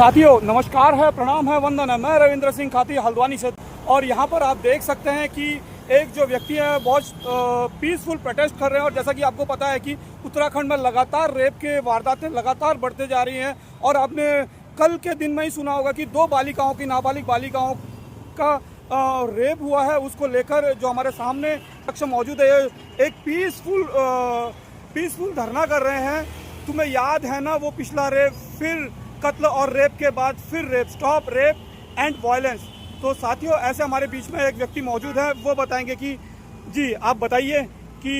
साथियों नमस्कार है, प्रणाम है, वंदन है। मैं रविंद्र सिंह खाती हल्द्वानी से। और यहाँ पर आप देख सकते हैं कि एक जो व्यक्ति है बहुत पीसफुल प्रोटेस्ट कर रहे हैं। और जैसा कि आपको पता है कि उत्तराखंड में लगातार रेप के वारदातें लगातार बढ़ते जा रही हैं। और आपने कल के दिन में ही सुना होगा कि 2 बालिकाओं की, नाबालिग बालिकाओं का रेप हुआ है। उसको लेकर जो हमारे सामने पक्ष मौजूद है, एक पीसफुल धरना कर रहे हैं। तुम्हें याद है ना वो पिछला रेप, फिर कत्ल, और रेप के बाद फिर rape, stop rape and violence. तो साथियों ऐसे हमारे बीच में एक व्यक्ति मौजूद है, वो बताएंगे कि जी आप बताइए कि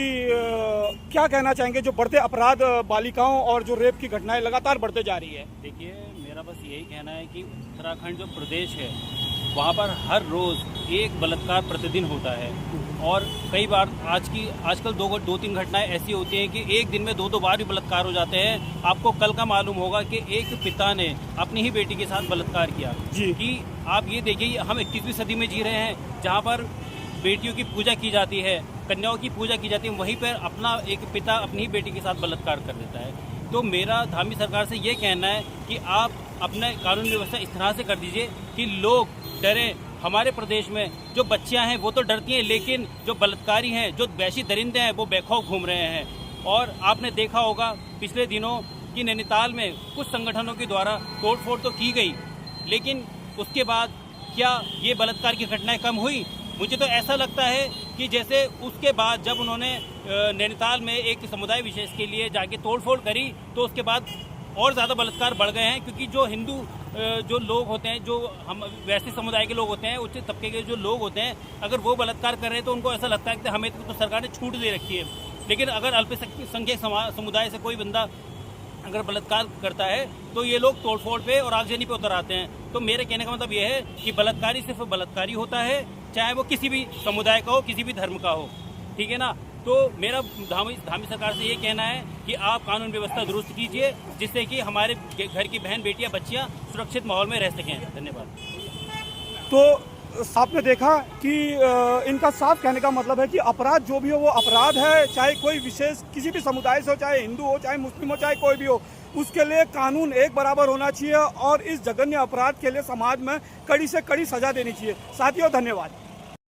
क्या कहना चाहेंगे जो बढ़ते अपराध बालिकाओं और जो रेप की घटनाएं लगातार बढ़ते जा रही है। देखिए, मेरा बस यही कहना है कि उत्तराखंड जो प्रदेश है वहाँ पर हर रोज़ एक बलात्कार प्रतिदिन होता है। और कई बार आजकल 2-3 घटनाएं ऐसी होती हैं कि एक दिन में 2 बार भी बलात्कार हो जाते हैं। आपको कल का मालूम होगा कि एक पिता ने अपनी ही बेटी के साथ बलात्कार किया जी। कि आप ये देखिए, हम 21वीं सदी में जी रहे हैं जहाँ पर बेटियों की पूजा की जाती है, कन्याओं की पूजा की जाती है, वहीं पर अपना एक पिता अपनी ही बेटी के साथ बलात्कार कर देता है। तो मेरा धामी सरकार से ये कहना है कि आप अपना कानून व्यवस्था इस तरह से कर दीजिए कि लोग डरे। हमारे प्रदेश में जो बच्चियां हैं वो तो डरती हैं, लेकिन जो बलात्कारी हैं, जो वैशी दरिंदे हैं, वो बेखौफ घूम रहे हैं। और आपने देखा होगा पिछले दिनों कि नैनीताल में कुछ संगठनों के द्वारा तोड़फोड़ तो की गई, लेकिन उसके बाद क्या ये बलात्कार की घटनाएं कम हुई? मुझे तो ऐसा लगता है कि जैसे उसके बाद जब उन्होंने नैनीताल में एक समुदाय विशेष के लिए जाके तोड़फोड़ करी, तो उसके बाद और ज़्यादा बलात्कार बढ़ गए हैं। क्योंकि जो हिंदू जो लोग होते हैं, जो हम वैसे समुदाय के लोग होते हैं, उच्च तबके के जो लोग होते हैं, अगर वो बलात्कार कर रहे हैं तो उनको ऐसा लगता है कि हमें तो सरकार ने छूट दे रखी है। लेकिन अगर अल्पसंख्यक समुदाय से कोई बंदा अगर बलात्कार करता है तो ये लोग तोड़फोड़ पे और आगजनी पे उतर आते हैं। तो मेरे कहने का मतलब ये है कि बलात्कारी सिर्फ बलात्कारी होता है, चाहे वो किसी भी समुदाय का हो, किसी भी धर्म का हो, ठीक है ना। तो मेरा धामी सरकार से ये कहना है कि आप कानून व्यवस्था दुरुस्त कीजिए, जिससे कि हमारे घर की बहन बेटियां बच्चियां सुरक्षित माहौल में रह सकें। धन्यवाद। तो आपने देखा कि इनका साफ कहने का मतलब है कि अपराध जो भी हो वो अपराध है, चाहे कोई विशेष किसी भी समुदाय से हो, चाहे हिंदू हो, चाहे मुस्लिम हो, चाहे कोई भी हो, उसके लिए कानून एक बराबर होना चाहिए। और इस जघन्य अपराध के लिए समाज में कड़ी से कड़ी सजा देनी चाहिए। साथियों धन्यवाद।